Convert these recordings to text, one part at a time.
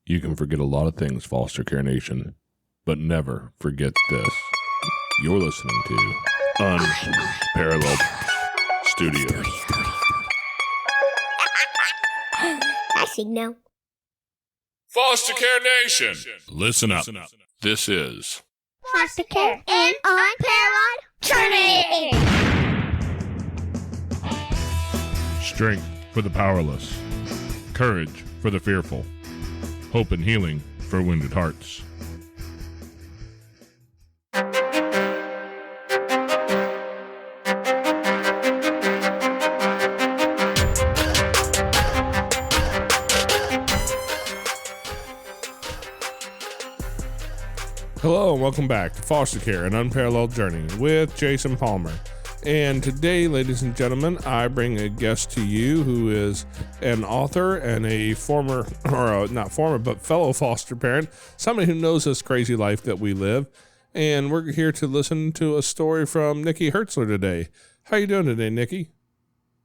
You can forget a lot of things, Foster Care Nation, but never forget this. You're listening to Unparalleled Studios. I signal. Foster Care Nation, listen up. This is Foster Care and Unparalleled Journey. strength for the powerless, courage for the fearful, hope and healing for wounded hearts. Hello and welcome back to Foster Care, an Unparalleled Journey with Jason Palmer. And today, ladies and gentlemen, I bring a guest to you who is an author and a former, or not former, but fellow foster parent, somebody who knows this crazy life that we live. And we're here to listen to a story from Nikki Hertzler today. How you doing today, Nikki?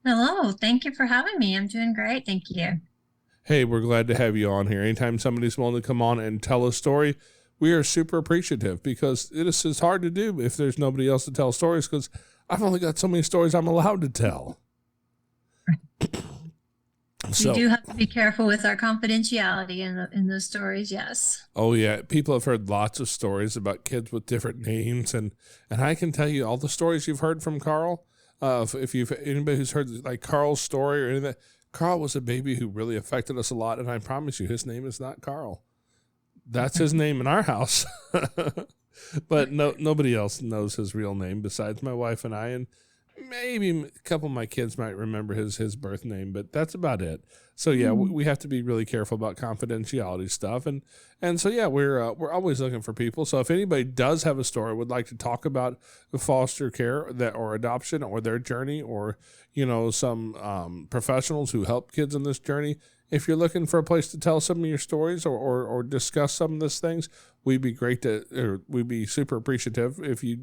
Hello. Thank you for having me. I'm doing great. Thank you. Hey, we're glad to have you on here. Anytime somebody's willing to come on and tell a story, we are super appreciative because it's hard to do if there's nobody else to tell stories, because I've only got so many stories I'm allowed to tell. We do have to be careful with our confidentiality in those stories, yes. Oh, yeah. People have heard lots of stories about kids with different names, and I can tell you all the stories you've heard from Carl. If you've anybody who's heard like Carl's story or anything, Carl was a baby who really affected us a lot, and I promise you, his name is not Carl. That's his name in our house. But nobody else knows his real name besides my wife and I, and maybe a couple of my kids might remember his birth name, but that's about it. So yeah, we have to be really careful about confidentiality stuff, and so yeah, we're always looking for people. So if anybody does have a story, would like to talk about foster care or adoption or their journey, or some professionals who help kids on this journey. If you're looking for a place to tell some of your stories or discuss some of these things, we'd be super appreciative if you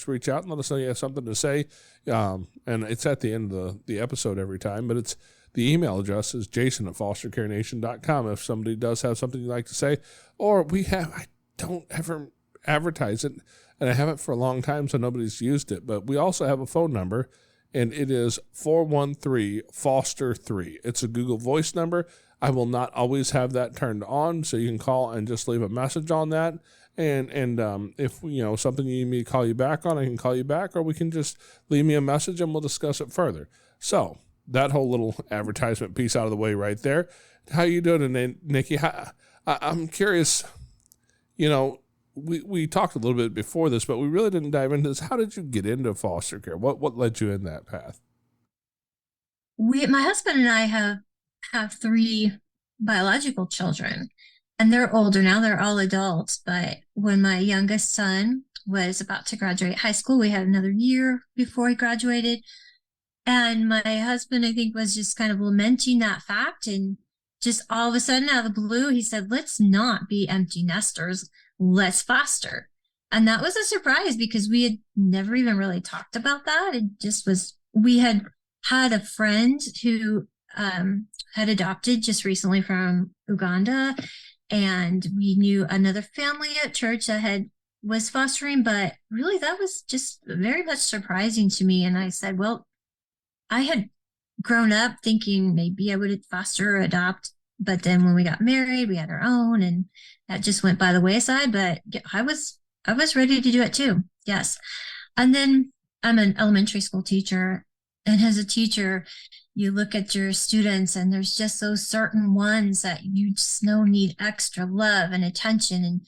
reach out and let us know you have something to say. And it's at the end of the episode every time, but the email address is jason@fostercarenation.com. If somebody does have something you'd like to say, or I don't ever advertise it, and I haven't for a long time, so nobody's used it, but we also have a phone number, and it is 413-FOSTER-3. It's a Google Voice number. I will not always have that turned on, so you can call and just leave a message on that. And if something you need me to call you back on, I can call you back, or we can just leave me a message and we'll discuss it further. So that whole little advertisement piece out of the way right there. How you doing today, Nikki? I'm curious. We talked a little bit before this, but we really didn't dive into this. How did you get into foster care? What led you in that path? My husband and I have 3 biological children, and they're older now. They're all adults. But when my youngest son was about to graduate high school, we had another year before he graduated. And my husband, I think, was just kind of lamenting that fact. And just all of a sudden, out of the blue, he said, let's not be empty nesters. Let's foster. And that was a surprise because we had never even really talked about that. It just was, we had a friend who had adopted just recently from Uganda, and we knew another family at church that was fostering, but really that was just very much surprising to me. And I said, well, I had grown up thinking maybe I would foster or adopt, but then when we got married, we had our own, and that just went by the wayside. But I was ready to do it too. Yes. And then I'm an elementary school teacher, and as a teacher, you look at your students and there's just those certain ones that you just know need extra love and attention. And,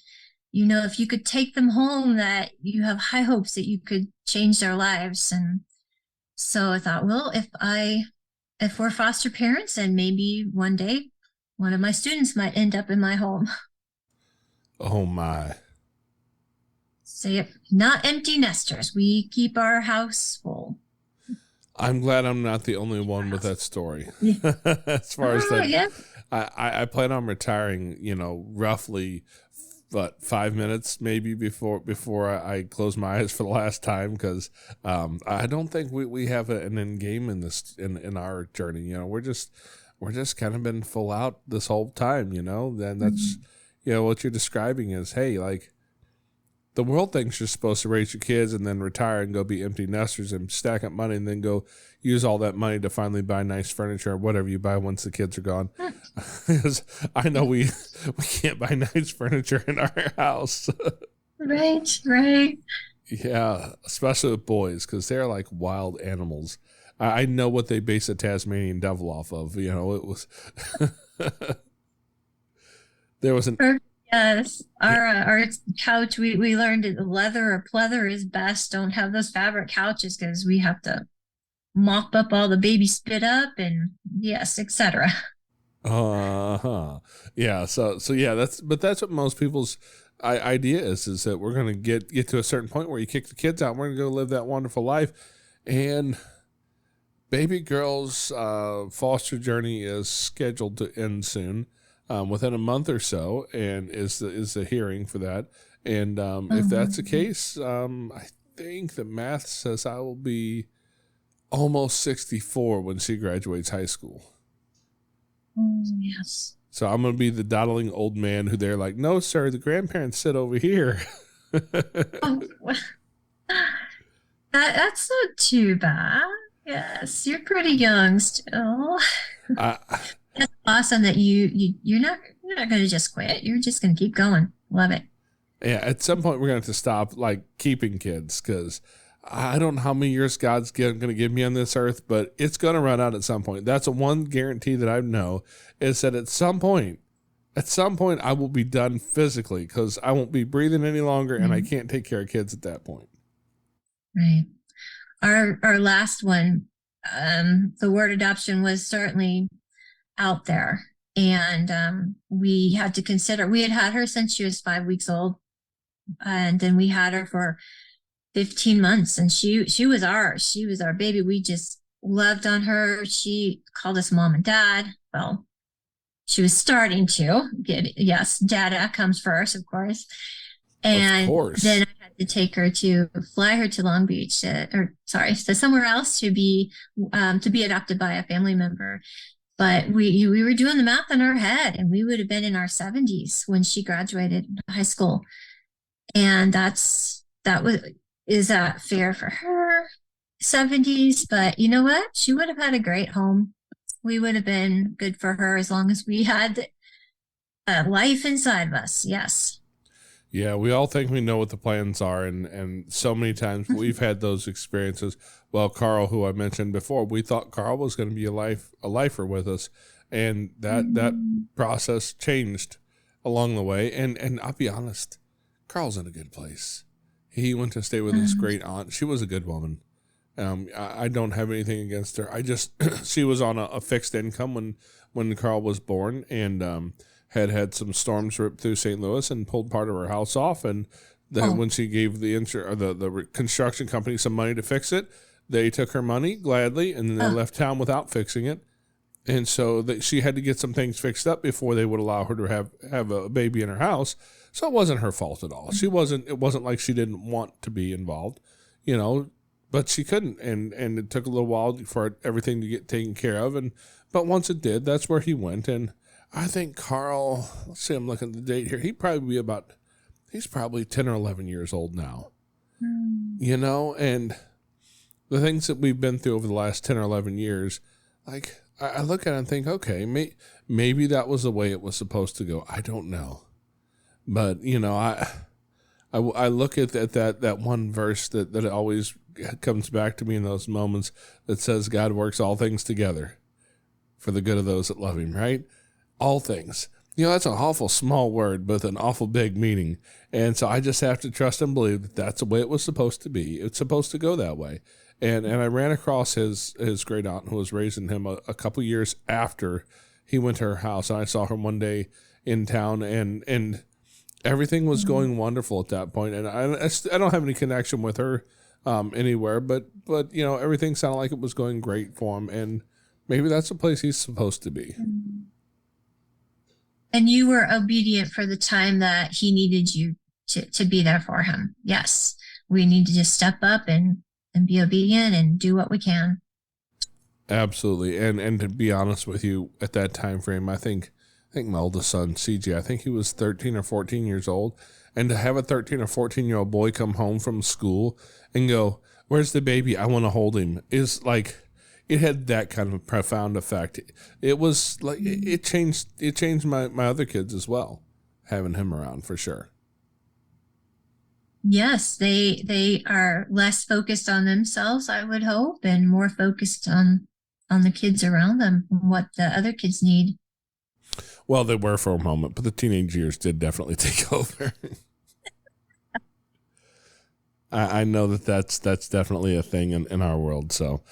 if you could take them home, that you have high hopes that you could change their lives. And so I thought, well, if we're foster parents, and maybe one day one of my students might end up in my home. Oh my. So not empty nesters. We keep our house full. I'm glad I'm not the only one with that story. Yeah. As far as that, yeah. I plan on retiring, roughly 5 minutes maybe before I close my eyes for the last time, because I don't think we have an end game in this in our journey. we're just kind of been full out this whole time, then that's, what you're describing is, hey, like the world thinks you're supposed to raise your kids and then retire and go be empty nesters and stack up money and then go use all that money to finally buy nice furniture or whatever you buy once the kids are gone. Because I know we can't buy nice furniture in our house. Right. Yeah, especially with boys, because they're like wild animals. I know what they base a Tasmanian devil off of. It was there was an yes. Our couch. We learned that leather or pleather is best. Don't have those fabric couches because we have to mop up all the baby spit up and yes, etc. Yeah. So yeah. That's what most people's idea is that we're gonna get to a certain point where you kick the kids out. And we're gonna go live that wonderful life, and baby girl's foster journey is scheduled to end soon, within a month or so, and is the hearing for that. And if that's the case, I think the math says I will be almost 64 when she graduates high school. Yes. So I'm going to be the dawdling old man who they're like, no, sir, the grandparents sit over here. That's not too bad. Yes, you're pretty young still. That's awesome that you're not going to just quit. You're just going to keep going. Love it. Yeah, at some point we're going to have to stop like keeping kids because I don't know how many years God's going to give me on this earth, but it's going to run out at some point. That's a one guarantee that I know is that at some point I will be done physically because I won't be breathing any longer and I can't take care of kids at that point. Right. Our last one, the word adoption was certainly out there. And we had to consider, we had her since she was 5 weeks old. And then we had her for 15 months and she was our baby. We just loved on her. She called us mom and dad. Well, she was starting to get, yes, dada comes first, of course. And then I had to fly her to Long Beach, to somewhere else to be adopted by a family member. But we were doing the math in our head, and we would have been in our 70s when she graduated high school. And is that fair for her? 70s, but you know what? She would have had a great home. We would have been good for her as long as we had life inside of us. Yes. Yeah, we all think we know what the plans are, and so many times we've had those experiences. Well, Carl, who I mentioned before, we thought Carl was going to be a lifer with us, and that process changed along the way. And I'll be honest, Carl's in a good place. He went to stay with his great aunt. She was a good woman. I don't have anything against her. I just she was on a fixed income when Carl was born, and had some storms rip through St. Louis and pulled part of her house off. And then when she gave the construction company some money to fix it, they took her money gladly, and then they left town without fixing it. And so she had to get some things fixed up before they would allow her to have a baby in her house. So it wasn't her fault at all. It wasn't like she didn't want to be involved, but she couldn't. And it took a little while for everything to get taken care of. But once it did, that's where he went. And I think Carl, let's see, I'm looking at the date here. He's probably 10 or 11 years old now, and the things that we've been through over the last 10 or 11 years, like I look at it and think, okay, maybe that was the way it was supposed to go. I don't know. But, I look at that one verse that always comes back to me in those moments that says God works all things together for the good of those that love him, right? All things. That's an awful small word, but an awful big meaning. And so I just have to trust and believe that that's the way it was supposed to be. It's supposed to go that way. And I ran across his great aunt who was raising him a couple years after he went to her house. And I saw her one day in town, and everything was going wonderful at that point. And I don't have any connection with her anywhere, but everything sounded like it was going great for him. And maybe that's the place he's supposed to be. And you were obedient for the time that he needed you to be there for him. Yes, we need to just step up and be obedient and do what we can. Absolutely. And to be honest with you, at that time frame, I think my oldest son, CJ, I think he was 13 or 14 years old. And to have a 13 or 14-year-old boy come home from school and go, "Where's the baby? I want to hold him," is like, it had that kind of profound effect. It was like, it changed my other kids as well, having him around for sure. Yes, they are less focused on themselves, I would hope, and more focused on the kids around them and what the other kids need. Well, they were for a moment, but the teenage years did definitely take over. I know that's definitely a thing in our world. So,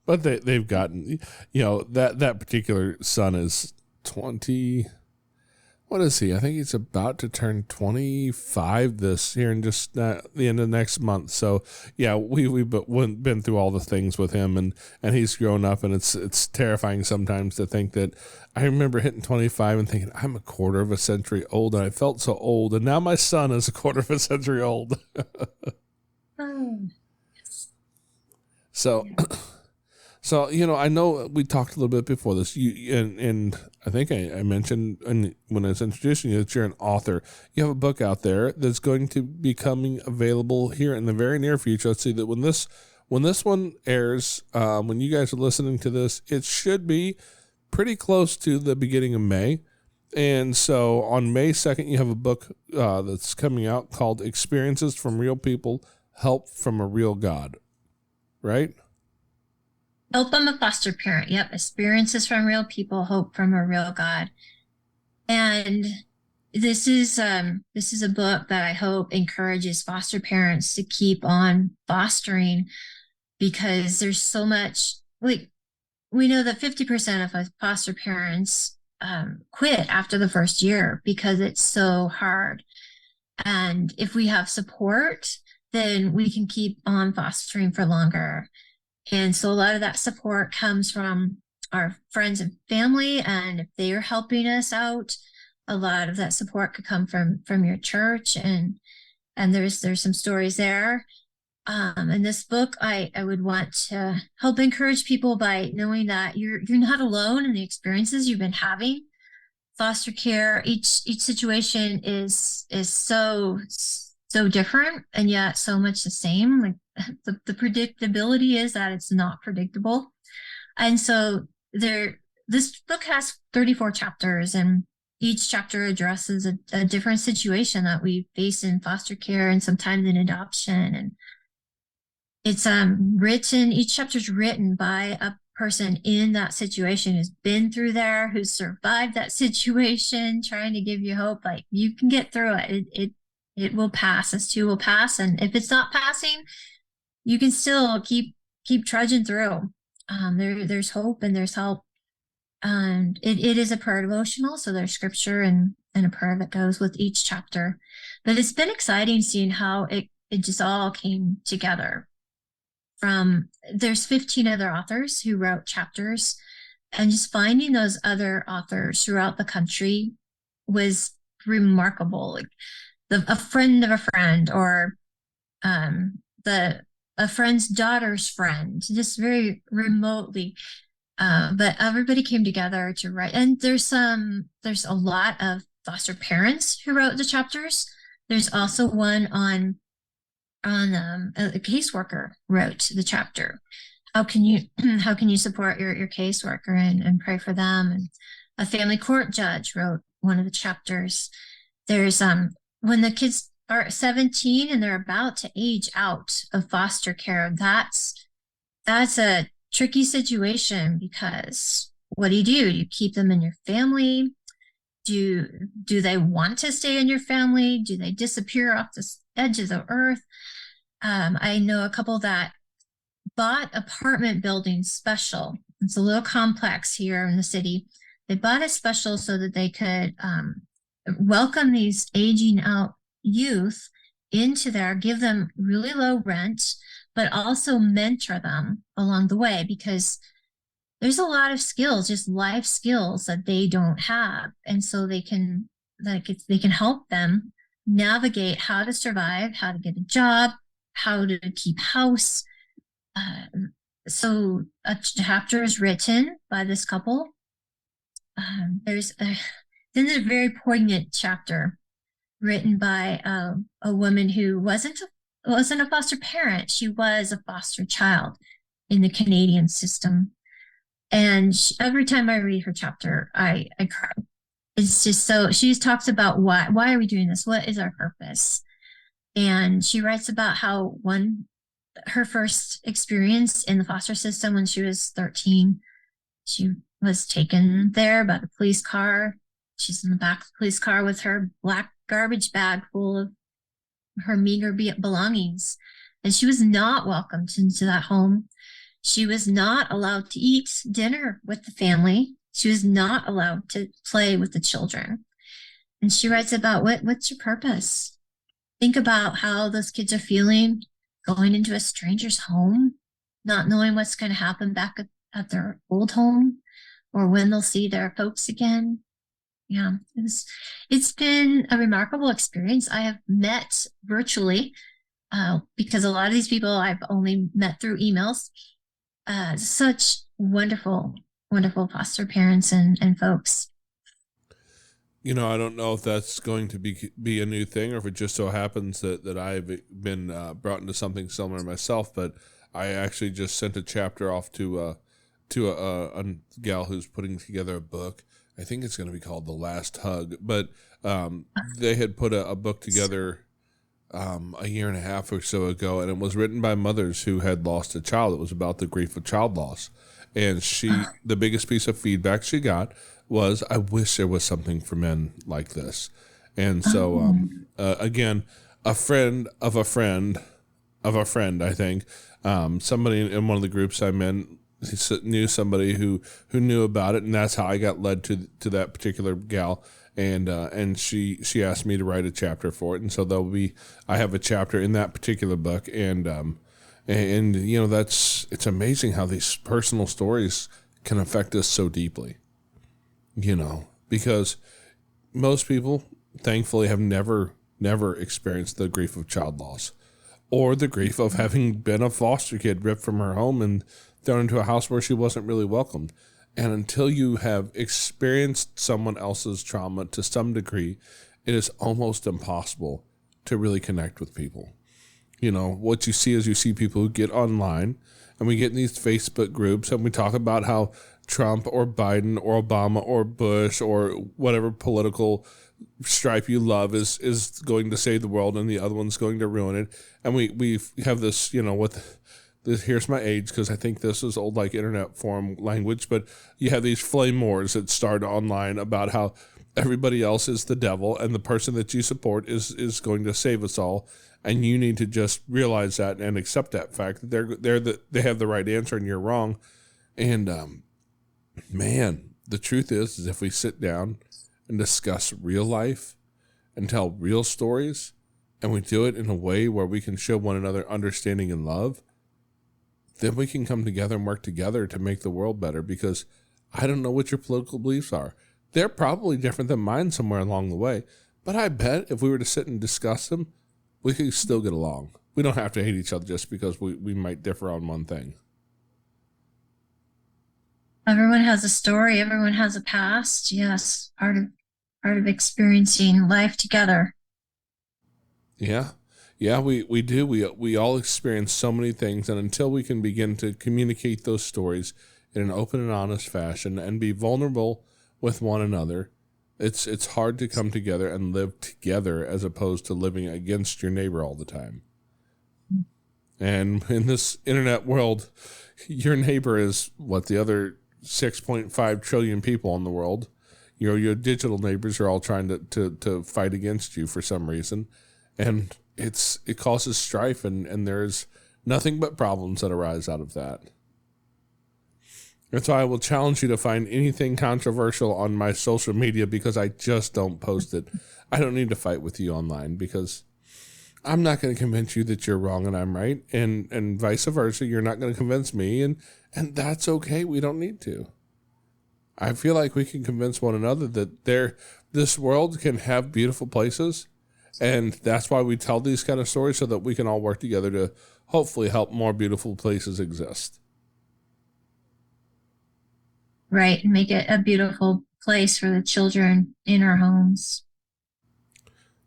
but they've gotten, that particular son is 20. What is he? I think he's about to turn 25 this year, and just the end of next month. So yeah, we've been through all the things with him, and he's grown up, and it's terrifying sometimes to think that I remember hitting 25 and thinking I'm a quarter of a century old, and I felt so old, and now my son is a quarter of a century old. Oh, So. So, I know we talked a little bit before this, and I think I mentioned when I was introducing you that you're an author. You have a book out there that's going to be coming available here in the very near future. Let's see that when this one airs, when you guys are listening to this, it should be pretty close to the beginning of May. And so on May 2nd, you have a book that's coming out called Experiences from Real People, Help from a Real God, right? Help, I'm a foster parent. Yep. Experiences from real people, hope from a real God. And this is a book that I hope encourages foster parents to keep on fostering, because there's so much, like, we know that 50% of foster parents quit after the first year because it's so hard. And if we have support, then we can keep on fostering for longer. And so a lot of that support comes from our friends and family. And if they are helping us out, a lot of that support could come from your church. And there's some stories there. In this book, I would want to help encourage people by knowing that you're not alone in the experiences you've been having. Foster care, each situation is so different, and yet so much the same. Like, the predictability is that it's not predictable. And so this book has 34 chapters, and each chapter addresses a different situation that we face in foster care and sometimes in adoption. And it's each chapter's written by a person in that situation who's been through there, who's survived that situation, trying to give you hope, like, you can get through it. It will pass. This too will pass. And if it's not passing, you can still keep trudging through. There's hope and there's help. And it is a prayer devotional. So there's scripture and a prayer that goes with each chapter. But it's been exciting seeing how it just all came together. There's 15 other authors who wrote chapters, and just finding those other authors throughout the country was remarkable. Like, a friend of a friend, or a friend's daughter's friend, just very remotely. But everybody came together to write. And there's a lot of foster parents who wrote the chapters. There's also one on a caseworker wrote the chapter. How can you support your caseworker and pray for them? And a family court judge wrote one of the chapters. There's when the kids are 17 and they're about to age out of foster care, that's a tricky situation, because what do? You keep them in your family? Do they want to stay in your family? Do they disappear off the edge of the earth? I know a couple that bought apartment buildings special. It's a little complex here in the city. They bought it special so that they could welcome these aging out youth into there, give them really low rent, but also mentor them along the way, because there's a lot of skills, just life skills, that they don't have. And so they can help them navigate how to survive, how to get a job, how to keep house, So a chapter is written by this couple. Then a very poignant chapter written by a woman who wasn't a foster parent. She was a foster child in the Canadian system. And every time I read her chapter, I cry. It's just so, she talks about why are we doing this? What is our purpose? And she writes about how her first experience in the foster system when she was 13, she was taken there by the police car. She's in the back of the police car with her black garbage bag full of her meager belongings. And she was not welcomed into that home. She was not allowed to eat dinner with the family. She was not allowed to play with the children. And she writes about what's your purpose? Think about how those kids are feeling going into a stranger's home, not knowing what's going to happen back at their old home or when they'll see their folks again. Yeah, it's been a remarkable experience. I have met virtually because a lot of these people I've only met through emails. Such wonderful, wonderful foster parents and folks. You know, I don't know if that's going to be a new thing or if it just so happens that I've been brought into something similar myself. But I actually just sent a chapter off to a gal who's putting together a book. I think it's going to be called The Last Hug. But they had put a book together a year and a half or so ago, and it was written by mothers who had lost a child. It was about the grief of child loss. And the biggest piece of feedback she got was, I wish there was something for men like this. And so, again, a friend of a friend of a friend, I think, somebody in one of the groups I'm in knew somebody who knew about it, and that's how I got led to that particular gal. And she asked me to write a chapter for it, and so I have a chapter in that particular book, and you know, it's amazing how these personal stories can affect us so deeply, you know, because most people thankfully have never experienced the grief of child loss or the grief of having been a foster kid ripped from her home and thrown into a house where she wasn't really welcomed. And until you have experienced someone else's trauma to some degree, it is almost impossible to really connect with people. You know, what you see is you see people who get online, and we get in these Facebook groups and we talk about how Trump or Biden or Obama or Bush or whatever political stripe you love is going to save the world and the other one's going to ruin it. And we have this, you know, here's my age, because I think this is old, like internet forum language, but you have these flame wars that start online about how everybody else is the devil and the person that you support is going to save us all. And you need to just realize that and accept that fact that they have the right answer and you're wrong. And man, the truth is if we sit down and discuss real life and tell real stories, and we do it in a way where we can show one another understanding and love, then we can come together and work together to make the world better. Because I don't know what your political beliefs are. They're probably different than mine somewhere along the way. But I bet if we were to sit and discuss them, we could still get along. We don't have to hate each other just because we might differ on one thing. Everyone has a story. Everyone has a past. Yes, part of experiencing life together. Yeah. Yeah, we do. We all experience so many things, and until we can begin to communicate those stories in an open and honest fashion and be vulnerable with one another, it's hard to come together and live together as opposed to living against your neighbor all the time. And in this internet world, your neighbor is what the other 6.5 trillion people in the world. Your digital neighbors are all trying to fight against you for some reason, and it causes strife, and there's nothing but problems that arise out of that. And so I will challenge you to find anything controversial on my social media, because I just don't post it. I don't need to fight with you online, because I'm not going to convince you that you're wrong and I'm right, and vice versa. You're not going to convince me, and that's okay. We don't need to. I feel like we can convince one another that this world can have beautiful places. And that's why we tell these kind of stories, so that we can all work together to hopefully help more beautiful places exist. right, and make it a beautiful place for the children in our homes.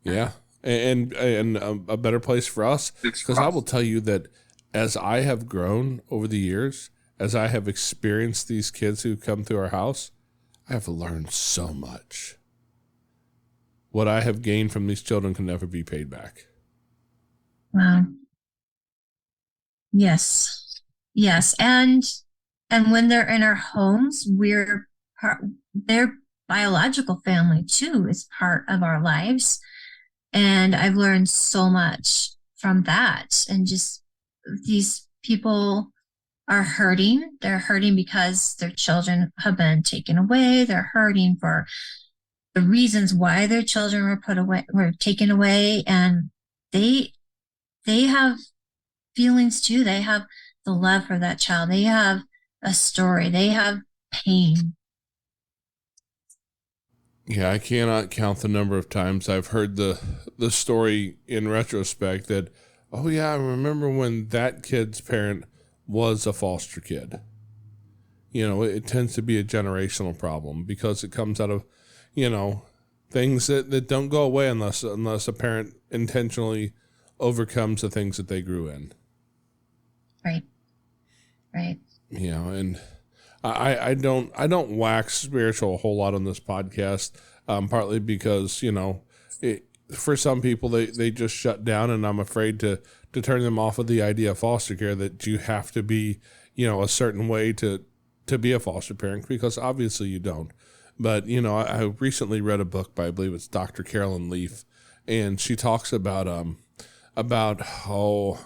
Yeah. And a better place for us, because I will tell you that as I have grown over the years, as I have experienced these kids who come through our house, I have learned so much. What I have gained from these children can never be paid back. Wow. Yes. Yes. And when they're in our homes, their biological family too is part of our lives. And I've learned so much from that. And just these people are hurting. They're hurting because their children have been taken away. They're hurting for the reasons why their children were taken away. And they have feelings too. They have the love for that child. They have a story. They have pain. Yeah, I cannot count the number of times I've heard the story in retrospect that, oh yeah, I remember when that kid's parent was a foster kid. You know, it tends to be a generational problem because it comes out of, you know, things that don't go away unless a parent intentionally overcomes the things that they grew in. Right. Right. You know, and I don't wax spiritual a whole lot on this podcast, partly because, you know, for some people they just shut down, and I'm afraid to turn them off of the idea of foster care, that you have to be, you know, a certain way to be a foster parent, because obviously you don't. But, you know, I recently read a book by, I believe it's Dr. Carolyn Leaf, and she talks about how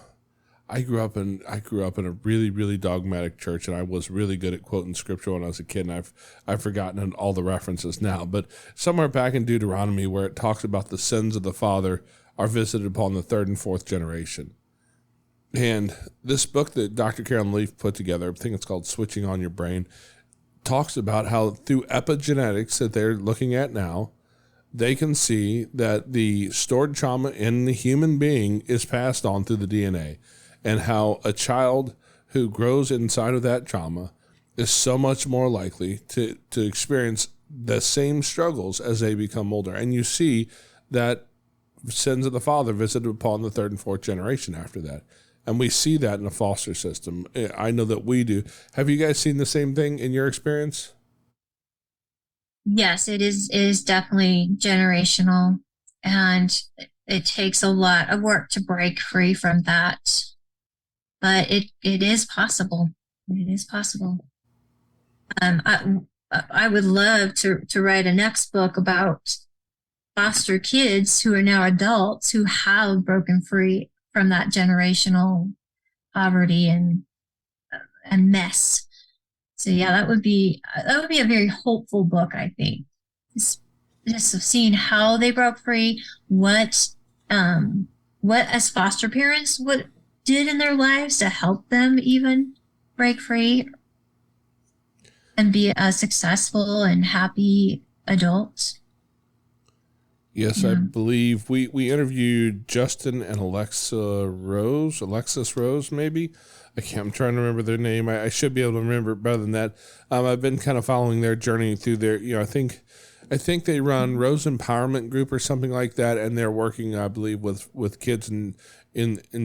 I grew up in a really, really dogmatic church, and I was really good at quoting scripture when I was a kid, and I've forgotten all the references now. But somewhere back in Deuteronomy, where it talks about the sins of the father are visited upon the third and fourth generation. And this book that Dr. Carolyn Leaf put together, I think it's called Switching on Your Brain, talks about how through epigenetics that they're looking at now, they can see that the stored trauma in the human being is passed on through the DNA, and how a child who grows inside of that trauma is so much more likely to experience the same struggles as they become older. And you see that sins of the father visited upon the third and fourth generation after that. And we see that in the foster system. I know that we do. Have you guys seen the same thing in your experience? Yes, it is definitely generational, and it takes a lot of work to break free from that. But it is possible. It is possible. I would love to write a next book about foster kids who are now adults who have broken free from that generational poverty and mess. So yeah, that would be a very hopeful book, I think. Just of seeing how they broke free, what as foster parents what did in their lives to help them even break free and be a successful and happy adult. Yes, yeah. I believe we interviewed Justin and Alexis Rose, maybe. I'm trying to remember their name. I should be able to remember it better than that. I've been kind of following their journey through their, you know, I think they run Rose Empowerment Group or something like that, and they're working, I believe, with kids in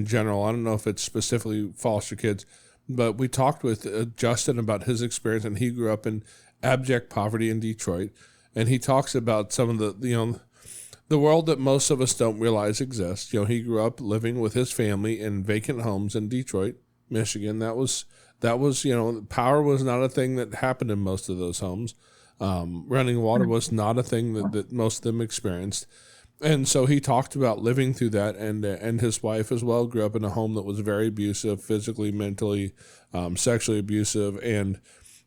general. I don't know if it's specifically foster kids, but we talked with Justin about his experience, and he grew up in abject poverty in Detroit, and he talks about some of the, you know, the world that most of us don't realize exists. You know, he grew up living with his family in vacant homes in Detroit, Michigan. That was, you know, power was not a thing that happened in most of those homes. Running water was not a thing that most of them experienced. And so he talked about living through that, and his wife as well grew up in a home that was very abusive, physically, mentally, sexually abusive, and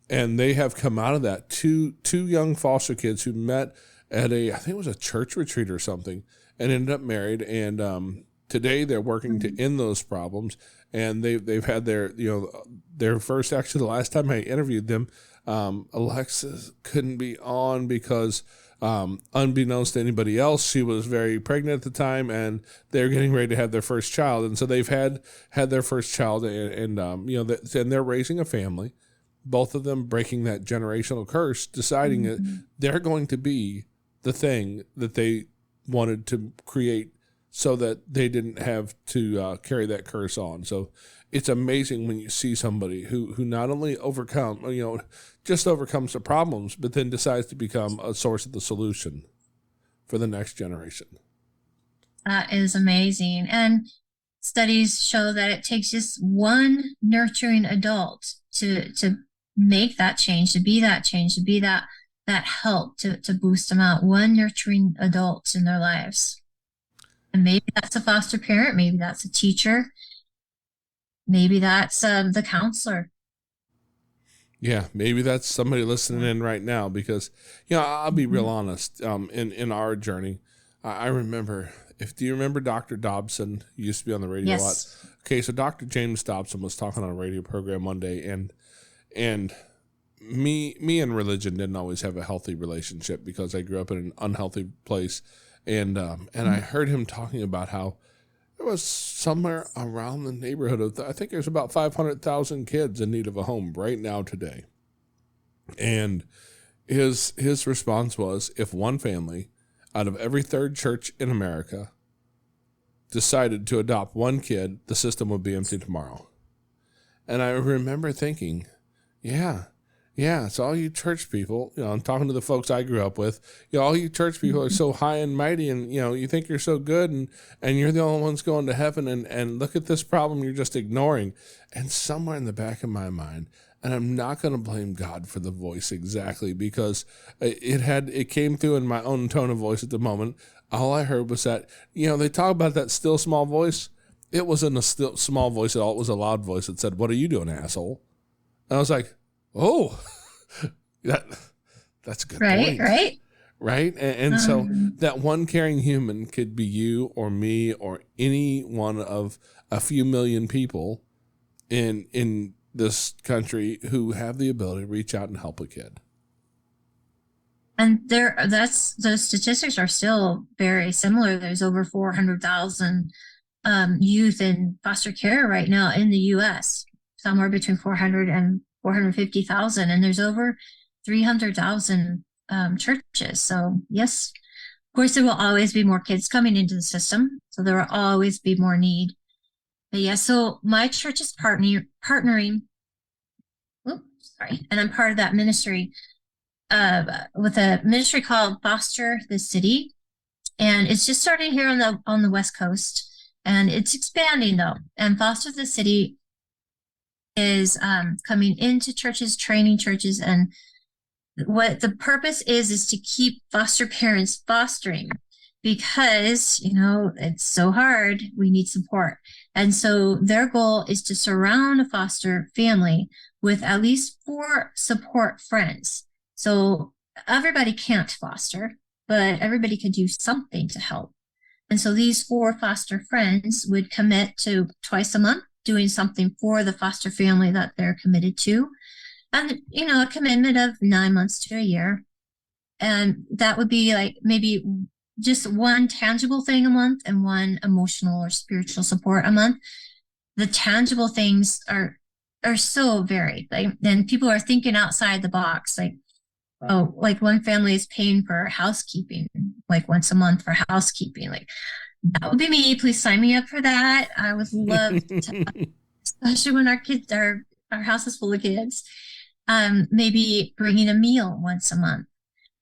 they have come out of that. Two young foster kids who met at I think it was a church retreat or something, and ended up married. And today they're working to end those problems. And they've had their first, actually the last time I interviewed them, Alexis couldn't be on because unbeknownst to anybody else, she was very pregnant at the time, and they're getting ready to have their first child. And so they've had their first child, and they're raising a family. both of them breaking that generational curse, deciding that they're going to be the thing that they wanted to create so that they didn't have to carry that curse on. So it's amazing when you see somebody who not only just overcomes the problems, but then decides to become a source of the solution for the next generation. That is amazing. And studies show that it takes just one nurturing adult to make that change, to be that change, to be that help to boost them out. One nurturing adult in their lives. And maybe that's a foster parent, maybe that's a teacher, maybe that's the counselor. Yeah, maybe that's somebody listening in right now, because, I'll be real honest. In our journey, I remember, do you remember Dr. Dobson? He used to be on the radio a lot. Okay, so Dr. James Dobson was talking on a radio program one day, and me and religion didn't always have a healthy relationship because I grew up in an unhealthy place. And I heard him talking about how there was somewhere around the neighborhood of, I think there's about 500,000 kids in need of a home right now today. And his response was, if one family out of every third church in America decided to adopt one kid, the system would be empty tomorrow. And I remember thinking, yeah, it's all you church people, I'm talking to the folks I grew up with, all you church people are so high and mighty, and, you think you're so good, and you're the only ones going to heaven, and look at this problem you're just ignoring. And somewhere in the back of my mind, and I'm not going to blame God for the voice exactly, because it came through in my own tone of voice at the moment. All I heard was that, they talk about that still small voice. It wasn't a still small voice at all. It was a loud voice that said, "What are you doing, asshole?" And I was like, oh, that's a good point. Right? And so that one caring human could be you or me or any one of a few million people in this country who have the ability to reach out and help a kid. And those statistics are still very similar. There's over 400,000 youth in foster care right now in the U.S., somewhere between 400 and 450,000, and there's over 300,000 churches. So yes, of course, there will always be more kids coming into the system, so there will always be more need. But yeah, so my church is partnering. And I'm part of that ministry with a ministry called Foster the City, and it's just starting here on the West Coast, and it's expanding though. And Foster the City is coming into churches, training churches, and what the purpose is to keep foster parents fostering, because it's so hard. We need support, and so their goal is to surround a foster family with at least 4 support friends. So everybody can't foster, but everybody could do something to help. And so these 4 foster friends would commit to twice a month doing something for the foster family that they're committed to. And, a commitment of 9 months to a year. And that would be like maybe just one tangible thing a month and one emotional or spiritual support a month. The tangible things are so varied. Then people are thinking outside the box. Like one family is paying for housekeeping, like once a month for housekeeping. Like, that would be me. Please sign me up for that. I would love to, especially when our house is full of kids. Maybe bringing a meal once a month,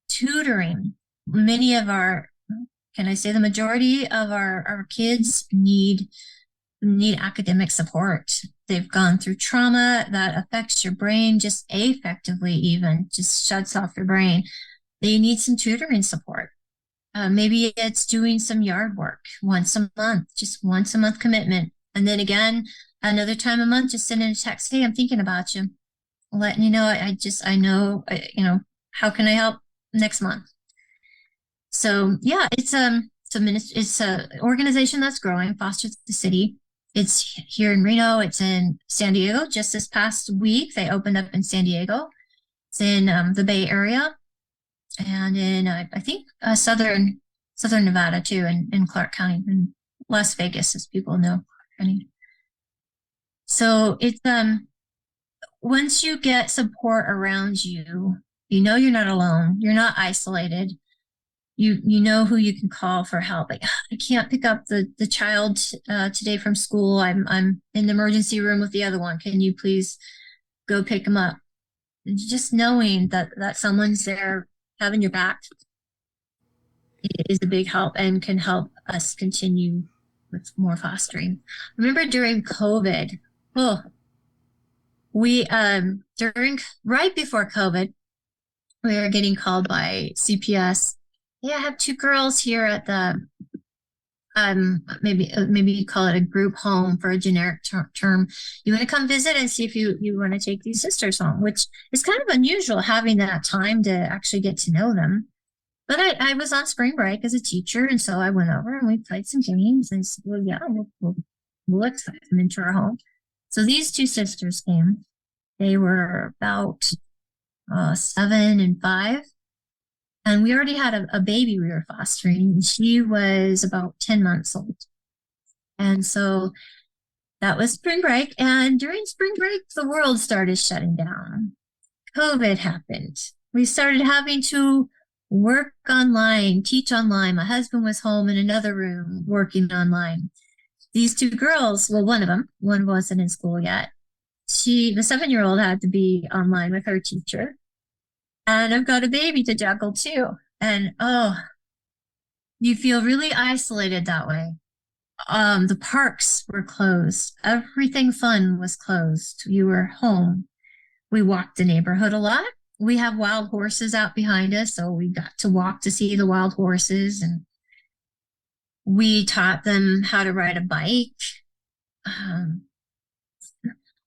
tutoring. The majority of our kids need academic support. They've gone through trauma that affects your brain just affectively, even just shuts off your brain. They need some tutoring support. Maybe it's doing some yard work once a month, just once a month commitment. And then again, another time a month, just sending a text, "Hey, I'm thinking about you. Letting you know, I know, how can I help next month?" So yeah, it's a organization that's growing, Foster the City. It's here in Reno. It's in San Diego. Just this past week, they opened up in San Diego. It's in the Bay Area, and in I think southern Nevada too, in Clark County, and Las Vegas, as people know. So it's once you get support around you, you know you're not alone. You're not isolated. You know who you can call for help. Like, I can't pick up the child today from school. I'm in the emergency room with the other one. Can you please go pick him up? Just knowing that someone's there having your back is a big help and can help us continue with more fostering. I remember during COVID, oh, we during right before COVID, we were getting called by CPS. Yeah, I have two girls here at the maybe you call it a group home for a generic term. You want to come visit and see if you want to take these sisters home, which is kind of unusual having that time to actually get to know them. But I was on spring break as a teacher, and so I went over and we played some games and said, well, yeah, we'll accept them into our home. So these two sisters came. They were about 7 and 5. And we already had a baby we were fostering. She was about 10 months old. And so that was spring break. And during spring break, the world started shutting down. COVID happened. We started having to work online, teach online. My husband was home in another room working online. These two girls, well, one wasn't in school yet. The 7-year-old had to be online with her teacher. And I've got a baby to juggle too. And you feel really isolated that way. The parks were closed. Everything fun was closed. You were home. We walked the neighborhood a lot. We have wild horses out behind us, so we got to walk to see the wild horses. And we taught them how to ride a bike.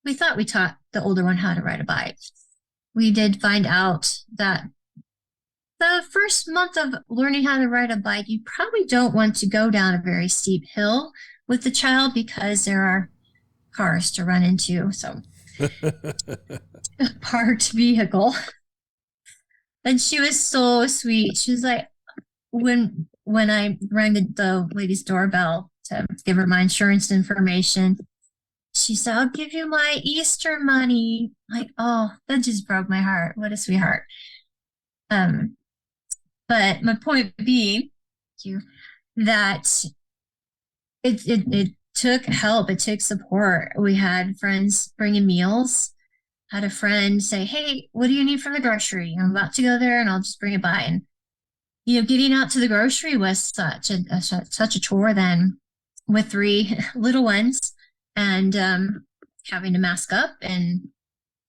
We thought we taught the older one how to ride a bike. We did find out that the first month of learning how to ride a bike, you probably don't want to go down a very steep hill with the child because there are cars to run into. So, parked vehicle. And she was so sweet. She was like, when I rang the lady's doorbell to give her my insurance information, she said, I'll give you my Easter money. Like, oh, that just broke my heart. What a sweetheart. But my point being, that it took help. It took support. We had friends bringing meals. Had a friend say, hey, what do you need from the grocery? I'm about to go there and I'll just bring it by. And, getting out to the grocery was such a chore then with 3 little ones. And having to mask up and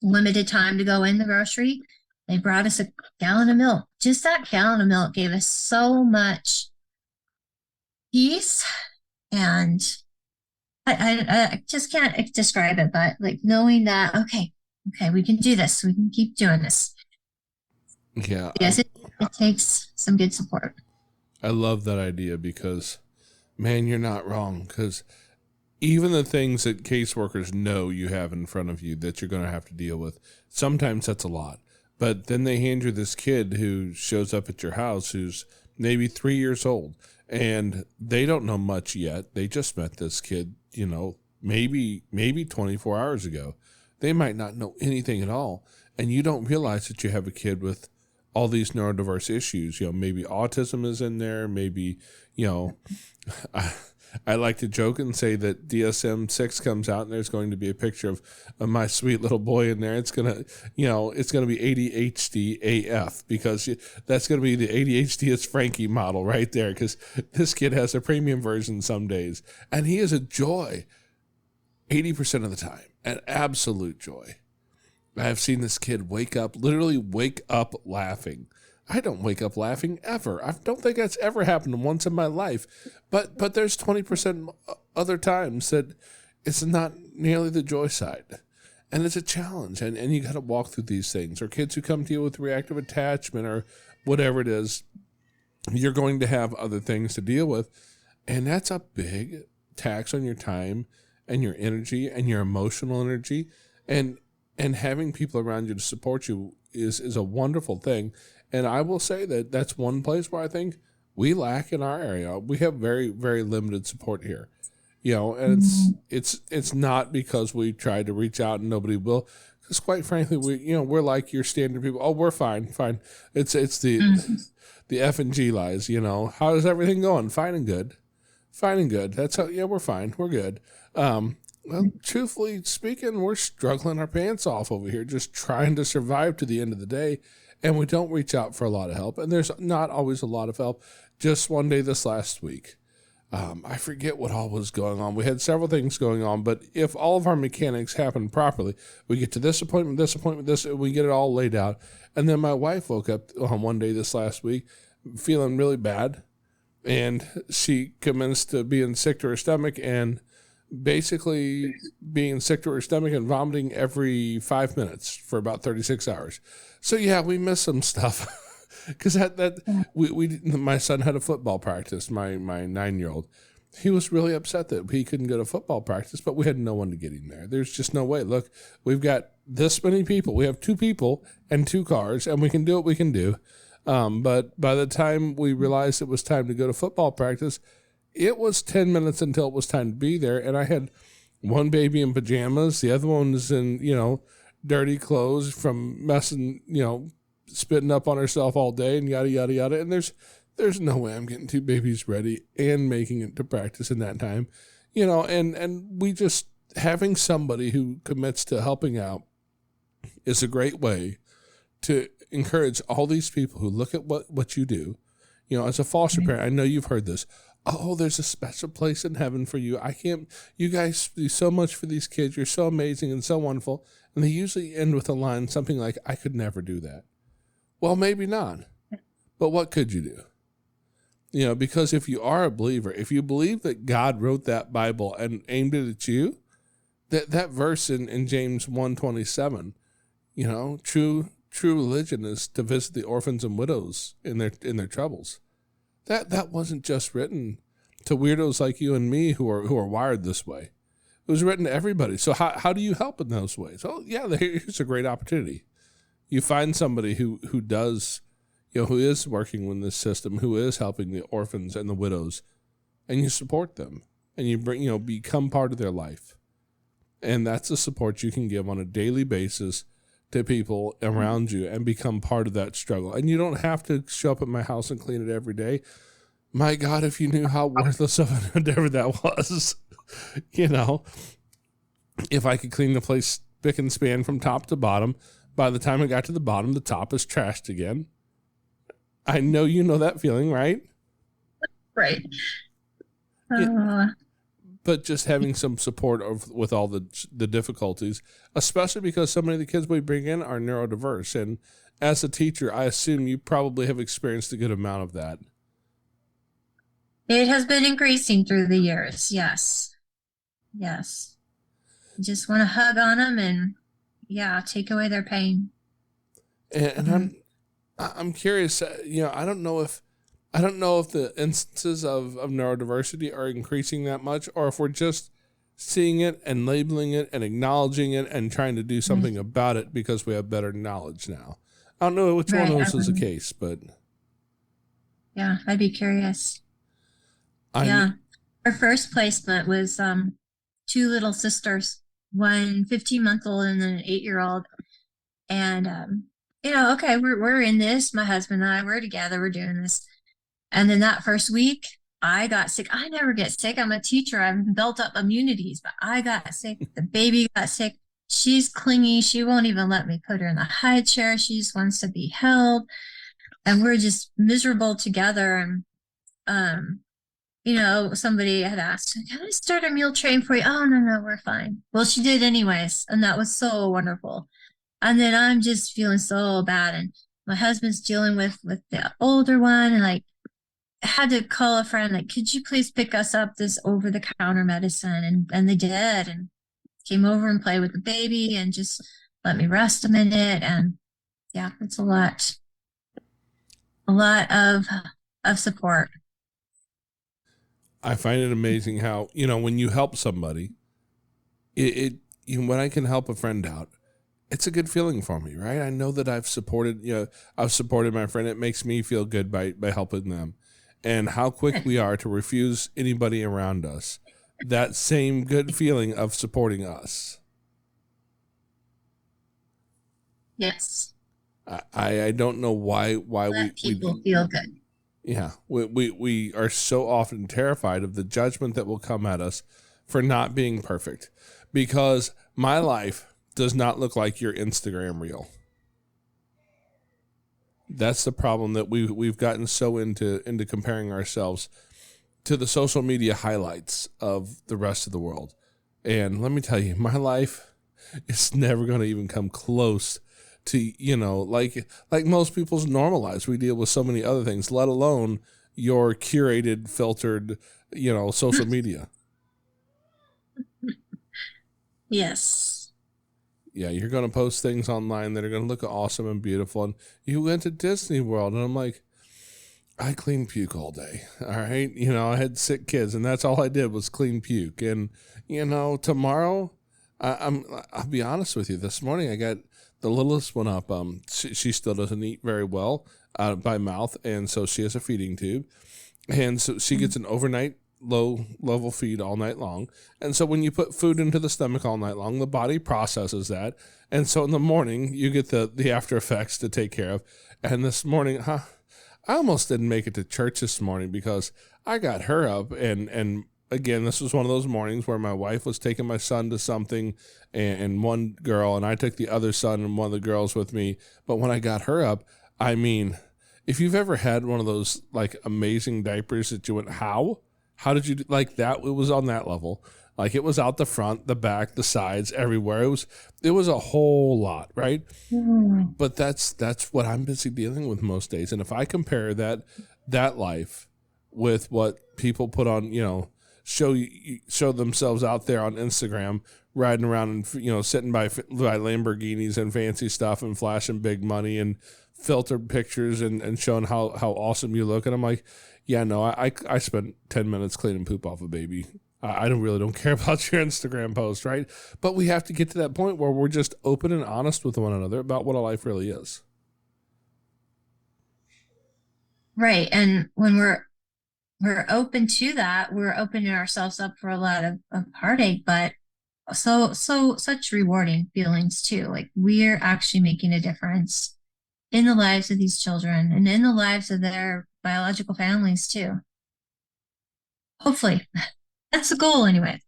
limited time to go in the grocery. They brought us a gallon of milk. Just that gallon of milk gave us so much peace. And I just can't describe it, but like knowing that, okay, we can do this. We can keep doing this. Yeah. Yes, it takes some good support. I love that idea because, man, you're not wrong. Because even the things that caseworkers know you have in front of you that you're going to have to deal with, sometimes that's a lot. But then they hand you this kid who shows up at your house who's maybe 3 years old, and they don't know much yet. They just met this kid, maybe 24 hours ago. They might not know anything at all, and you don't realize that you have a kid with all these neurodiverse issues. Maybe autism is in there, maybe, I like to joke and say that DSM-6 comes out and there's going to be a picture of my sweet little boy in there. It's going to, it's going to be ADHD AF because that's going to be the ADHD is Frankie model right there because this kid has a premium version some days. And he is a joy 80% of the time, an absolute joy. I have seen this kid literally wake up laughing. I don't wake up laughing ever. I don't think that's ever happened once in my life. But there's 20% other times that it's not nearly the joy side. And it's a challenge. And you got to walk through these things. Or kids who come to you with reactive attachment or whatever it is, you're going to have other things to deal with. And that's a big tax on your time and your energy and your emotional energy. And having people around you to support you is a wonderful thing. And I will say that that's one place where I think we lack in our area. We have very, very limited support here, and it's not because we tried to reach out and nobody will. Because quite frankly, we're like your standard people. Oh, we're fine. It's the F and G lies, How is everything going? Fine and good. Fine and good. That's how, we're fine. We're good. Well, truthfully speaking, we're struggling our pants off over here, just trying to survive to the end of the day. And we don't reach out for a lot of help. And there's not always a lot of help. Just one day this last week, I forget what all was going on. We had several things going on, but if all of our mechanics happen properly, we get to this appointment, we get it all laid out. And then my wife woke up on one day this last week feeling really bad. And she commenced to being sick to her stomach and basically being sick to her stomach and vomiting every 5 minutes for about 36 hours. So yeah, we missed some stuff because my son had a football practice. My 9-year-old, he was really upset that he couldn't go to football practice, but we had no one to get him there. There's just no way. Look, we've got this many people. We have 2 people and 2 cars, and we can do what we can do. But by the time we realized it was time to go to football practice, it was 10 minutes until it was time to be there. And I had one baby in pajamas. The other one was in, dirty clothes from messing, spitting up on herself all day and yada, yada, yada. And there's no way I'm getting 2 babies ready and making it to practice in that time, and we just having somebody who commits to helping out is a great way to encourage all these people who look at what you do, as a foster parent. I know you've heard this. Oh, there's a special place in heaven for you. You guys do so much for these kids. You're so amazing and so wonderful. And they usually end with a line, something like, I could never do that. Well, maybe not. But what could you do? Because if you are a believer, if you believe that God wrote that Bible and aimed it at you, that verse in James 1:27, true religion is to visit the orphans and widows in their troubles. That wasn't just written to weirdos like you and me who are wired this way. It was written to everybody. So how do you help in those ways? Oh, yeah, here's a great opportunity. You find somebody who does, who is working in this system, who is helping the orphans and the widows, and you support them, and you become part of their life. And that's the support you can give on a daily basis to people around you and become part of that struggle. And you don't have to show up at my house and clean it every day. My God, if you knew how worthless of an endeavor that was, if I could clean the place spick and span from top to bottom, by the time I got to the bottom, the top is trashed again. I know you know that feeling, right? Right. But just having some support with all the difficulties, especially because so many of the kids we bring in are neurodiverse. And as a teacher, I assume you probably have experienced a good amount of that. It has been increasing through the years. Yes. Yes. You just want to hug on them and, take away their pain. And I'm curious, I don't know if the instances of neurodiversity are increasing that much, or if we're just seeing it and labeling it and acknowledging it and trying to do something about it because we have better knowledge now. I don't know which one of those is the case, but yeah, I'd be curious. Our first placement was 2 little sisters, one 15-month-old and then an 8-year-old. And okay, we're in this. My husband and I, we're together, we're doing this. And then that first week, I got sick. I never get sick. I'm a teacher. I've built up immunities, but I got sick. The baby got sick. She's clingy. She won't even let me put her in the high chair. She just wants to be held. And we're just miserable together. And, somebody had asked, can I start a meal train for you? Oh, no, we're fine. Well, she did anyways. And that was so wonderful. And then I'm just feeling so bad. And my husband's dealing with the older one. And I had to call a friend, could you please pick us up this over-the-counter medicine? And they did, and came over and played with the baby and just let me rest a minute. And it's a lot of support. I find it amazing how, when you help somebody, when I can help a friend out, it's a good feeling for me, right? I know that I've supported my friend. It makes me feel good by helping them. And how quick we are to refuse anybody around us that same good feeling of supporting us. Yes. I don't know why Let people feel good. yeah, we are so often terrified of the judgment that will come at us for not being perfect, because my life does not look like your Instagram reel. That's the problem, that we've gotten so into comparing ourselves to the social media highlights of the rest of the world. And let me tell you, my life is never going to even come close to, like most people's normal lives. We deal with so many other things, let alone your curated, filtered, social media. Yes. Yeah, you're going to post things online that are going to look awesome and beautiful. And you went to Disney World, and I'm like, I clean puke all day. All right. I had sick kids, and that's all I did was clean puke. And, tomorrow, I'll be honest with you. This morning, I got the littlest one up. She still doesn't eat very well by mouth. And so she has a feeding tube. And so she gets an overnight low level feed all night long. And so when you put food into the stomach all night long, the body processes that. And so in the morning, you get the after effects to take care of. And this morning, I almost didn't make it to church this morning because I got her up, and again, this was one of those mornings where my wife was taking my son to something and one girl, and I took the other son and one of the girls with me. But when I got her up, I mean, if you've ever had one of those like amazing diapers that you went, how did you do like that? It was on that level. Like it was out the front, the back, the sides, everywhere. It was a whole lot, right? Mm. But that's what I'm busy dealing with most days. And if I compare that life with what people put on, show themselves out there on Instagram, riding around and sitting by Lamborghinis and fancy stuff and flashing big money and filtered pictures and showing how awesome you look, and I'm like, yeah, no, I spent 10 minutes cleaning poop off a baby. I don't care about your Instagram post, right? But we have to get to that point where we're just open and honest with one another about what a life really is. Right. And when we're open to that, we're opening ourselves up for a lot of heartache, but such rewarding feelings too. Like we're actually making a difference in the lives of these children and in the lives of their biological families too. Hopefully. That's the goal anyway.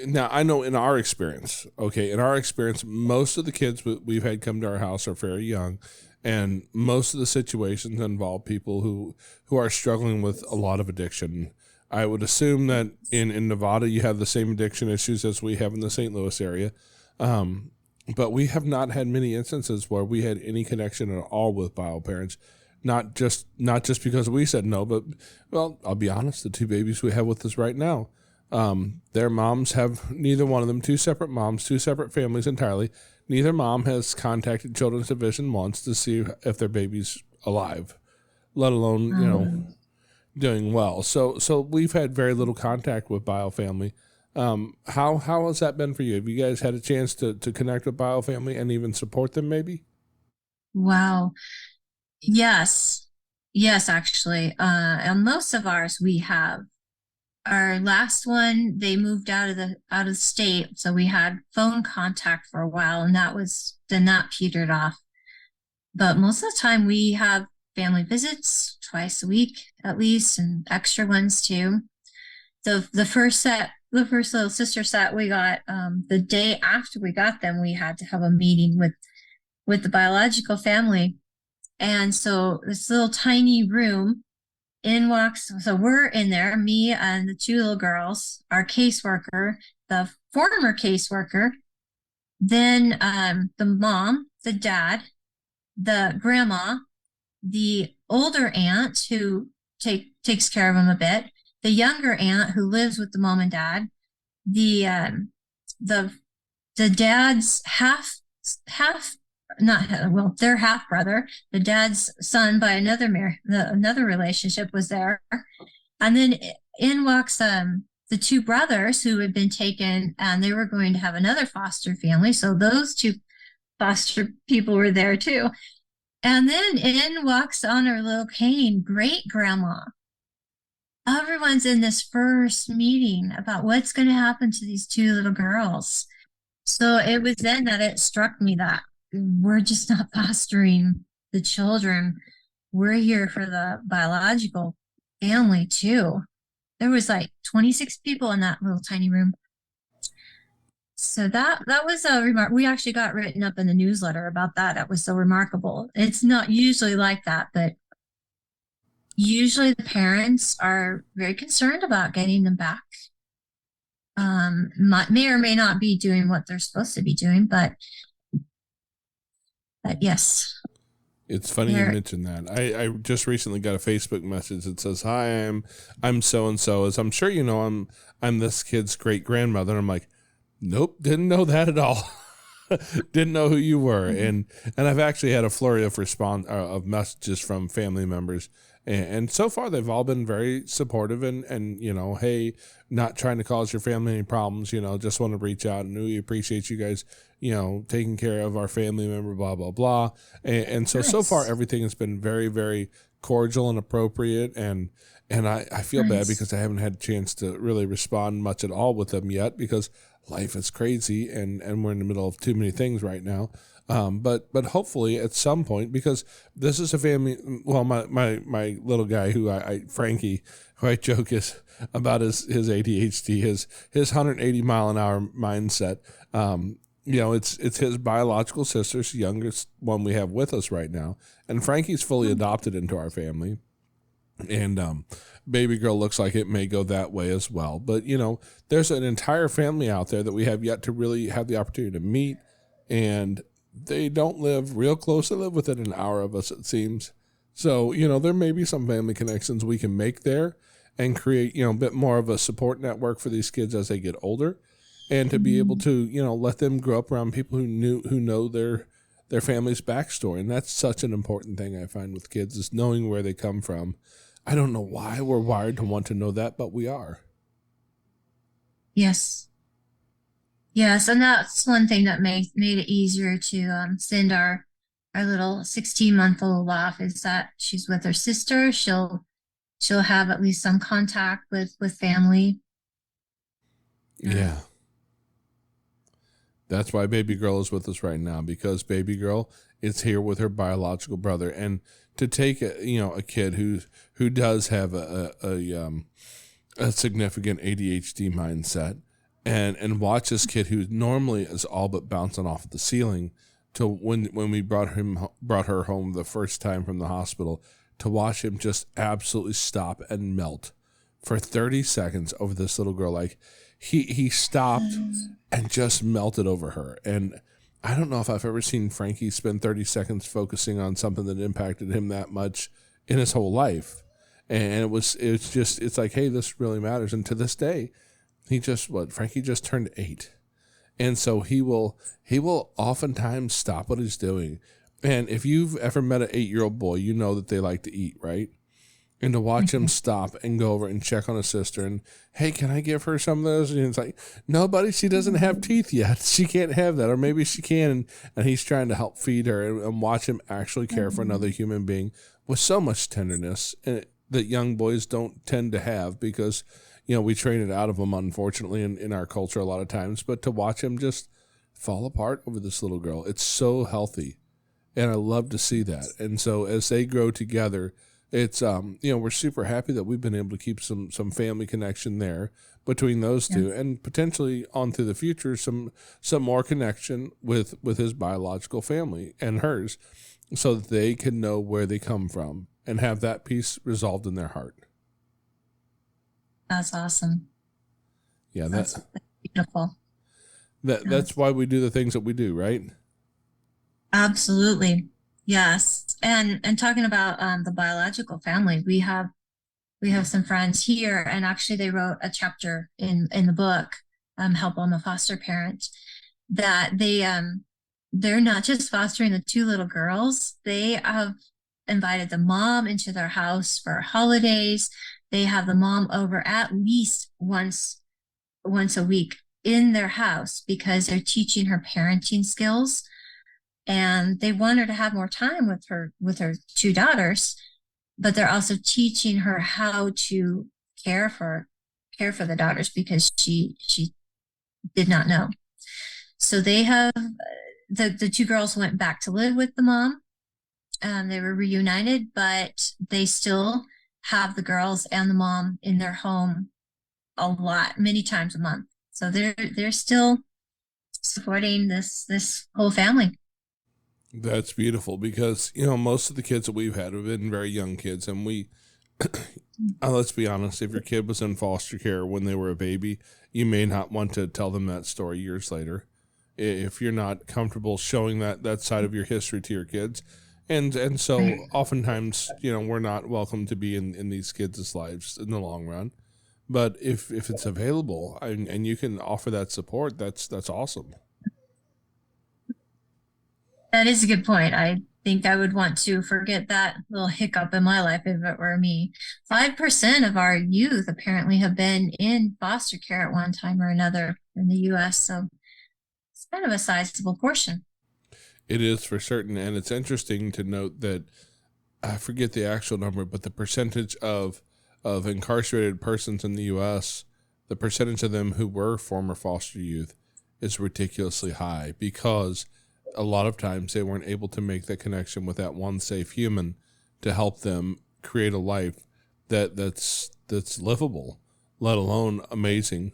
Now I know in our experience, most of the kids we've had come to our house are very young, and most of the situations involve people who are struggling with a lot of addiction. I would assume that in Nevada you have the same addiction issues as we have in the St. Louis area. But we have not had many instances where we had any connection at all with bio parents. Not just because we said no, but, well, I'll be honest, the two babies we have with us right now, their moms have, neither one of them, two separate moms, two separate families entirely. Neither mom has contacted Children's Division once to see if their baby's alive, let alone, doing well. So we've had very little contact with bio family. How has that been for you? Have you guys had a chance to connect with bio family and even support them maybe? Wow. Yes, actually. And most of ours we have. Our last one, they moved out of state, so we had phone contact for a while, and that petered off. But most of the time, we have family visits twice a week at least, and extra ones too. The first little sister set we got, the day after we got them, we had to have a meeting with the biological family. And so this little tiny room, so we're in there, me and the two little girls, our caseworker, the former caseworker, then the mom, the dad, the grandma, the older aunt who takes care of them a bit, the younger aunt who lives with the mom and dad, the dad's their half brother, the dad's son by another relationship was there. And then in walks the two brothers who had been taken, and they were going to have another foster family. So those two foster people were there too. And then in walks on her little cane, great grandma. Everyone's in this first meeting about what's going to happen to these two little girls. So it was then that it struck me that we're just not fostering the children. We're here for the biological family too. There was like 26 people in that little tiny room. So that was a remark. We actually got written up in the newsletter about that. That was so remarkable. It's not usually like that, but usually the parents are very concerned about getting them back. May or may not be doing what they're supposed to be doing, but yes. It's funny you mentioned that. I just recently got a Facebook message that says, "Hi, I'm so and so." As I'm sure you know, I'm this kid's great grandmother. And I'm like, nope, didn't know that at all. Didn't know who you were. And I've actually had a flurry of of messages from family members. And so far, they've all been very supportive and, you know, hey, not trying to cause your family any problems, you know, just want to reach out and we appreciate you guys, you know, taking care of our family member, blah, blah, blah. And so, Nice. so far, everything has been very, very cordial and appropriate. And I feel bad because I haven't had a chance to really respond much at all with them yet because life is crazy and we're in the middle of too many things right now. But hopefully at some point, because this is a family, well, my little guy who Frankie, who I joke is about his ADHD, his 180 mile an hour mindset. You know, it's his biological sister's youngest one we have with us right now. And Frankie's fully adopted into our family. And baby girl looks like it may go that way as well. But, you know, there's an entire family out there that we have yet to really have the opportunity to meet. And they don't live real close. They live within an hour of us, it seems. So, you know, there may be some family connections we can make there and create, you know, a bit more of a support network for these kids as they get older. And to be able to, you know, let them grow up around people who know their family's backstory. And that's such an important thing I find with kids is knowing where they come from. I don't know why we're wired to want to know that, but we are. Yes. Yes, and that's one thing that made it easier to send our little 16-month-old off is that she's with her sister. She'll have at least some contact with family. Yeah. That's why baby girl is with us right now, because baby girl is here with her biological brother. And to take a kid who does have a significant ADHD mindset and watch this kid who normally is all but bouncing off the ceiling to when we brought her home the first time from the hospital, to watch him just absolutely stop and melt for 30 seconds over this little girl. Like he stopped and just melted over her. And I don't know if I've ever seen Frankie spend 30 seconds focusing on something that impacted him that much in his whole life. And it's like, hey, this really matters. And to this day, Frankie just turned 8. And so he will oftentimes stop what he's doing. And if you've ever met an 8-year-old boy, you know that they like to eat, right? And to watch him stop and go over and check on his sister and, hey, can I give her some of those? And it's like, no, buddy, she doesn't have teeth yet. She can't have that. Or maybe she can. And he's trying to help feed her and watch him actually care for another human being with so much tenderness that young boys don't tend to have because, you know, we train it out of them, unfortunately, in our culture a lot of times. But to watch him just fall apart over this little girl, it's so healthy. And I love to see that. And so as they grow together, it's, we're super happy that we've been able to keep some family connection there between those two, and potentially on through the future, some more connection with his biological family and hers, so that they can know where they come from and have that peace resolved in their heart. That's awesome. Yeah, that's beautiful. That's why we do the things that we do, right? Absolutely. Yes. And talking about the biological family, we have some friends here, and actually they wrote a chapter in the book, Help I'm a Foster Parent, that they're not just fostering the 2 little girls. They have invited the mom into their house for holidays. They have the mom over at least once a week in their house because they're teaching her parenting skills. And they want her to have more time with her 2 daughters, but they're also teaching her how to care for the daughters because she did not know. So they have the two girls went back to live with the mom. They were reunited, but they still have the girls and the mom in their home many times a month. So they're still supporting this whole family. That's beautiful because, most of the kids that we've had have been very young kids. And let's be honest, if your kid was in foster care when they were a baby, you may not want to tell them that story years later if you're not comfortable showing that side of your history to your kids. And so oftentimes, we're not welcome to be in these kids' lives in the long run. But if it's available and you can offer that support, that's awesome. That is a good point. I think I would want to forget that little hiccup in my life if it were me. 5% of our youth apparently have been in foster care at one time or another in the U.S., so it's kind of a sizable portion. It is for certain, and it's interesting to note that I forget the actual number, but the percentage of incarcerated persons in the U.S., the percentage of them who were former foster youth is ridiculously high because a lot of times they weren't able to make that connection with that one safe human to help them create a life that's livable, let alone amazing.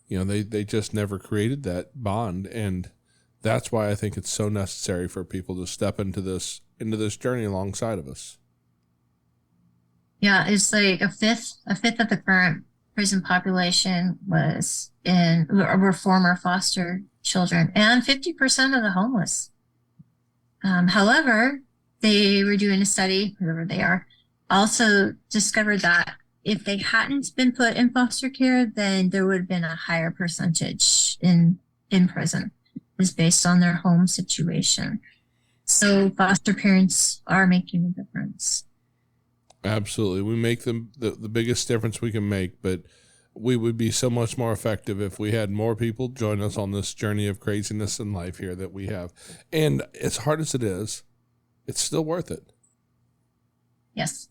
They just never created that bond, and that's why I think it's so necessary for people to step into this journey alongside of us. Yeah, it's like a fifth of the current prison population were former foster children, and 50% of the homeless. However, they were doing a study, whoever they are, also discovered that if they hadn't been put in foster care, then there would have been a higher percentage in prison. Is based on their home situation. So foster parents are making a difference. Absolutely. We make them the biggest difference we can make, but we would be so much more effective if we had more people join us on this journey of craziness in life here that we have. And as hard as it is, it's still worth it. Yes.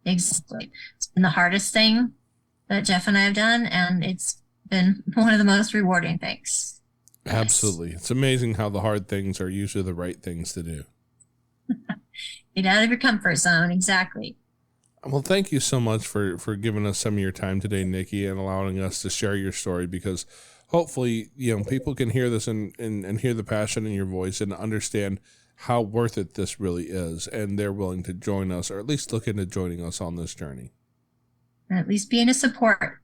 Exactly. It's been the hardest thing that Jeff and I have done, and it's been one of the most rewarding things. Absolutely. It's amazing how the hard things are usually the right things to do. Get out of your comfort zone. Exactly. Well, thank you so much for giving us some of your time today, Nikki, and allowing us to share your story, because hopefully, people can hear this and hear the passion in your voice and understand how worth it this really is. And they're willing to join us, or at least look into joining us on this journey. Or at least being a support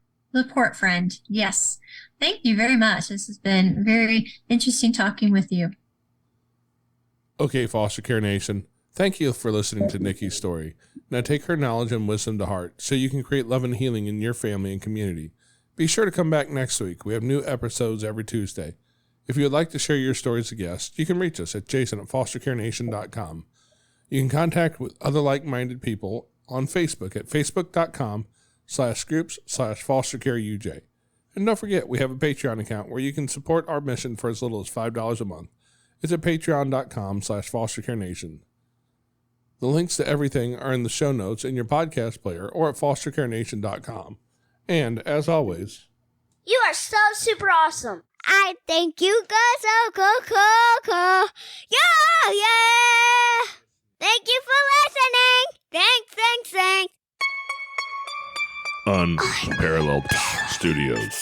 friend. Yes. Thank you very much. This has been very interesting talking with you. Okay, Foster Care Nation. Thank you for listening to Nikki's story. Now take her knowledge and wisdom to heart so you can create love and healing in your family and community. Be sure to come back next week. We have new episodes every Tuesday. If you would like to share your story as a guest, you can reach us at jason@fostercarenation.com. You can contact with other like-minded people on Facebook at facebook.com/groups/fostercareuj. And don't forget, we have a Patreon account where you can support our mission for as little as $5 a month. It's at patreon.com/fostercarenation. The links to everything are in the show notes in your podcast player or at fostercarenation.com. And as always, You are so super awesome. I think you guys are cool. Yeah. Thank you for listening. Thanks. Unparalleled Studios.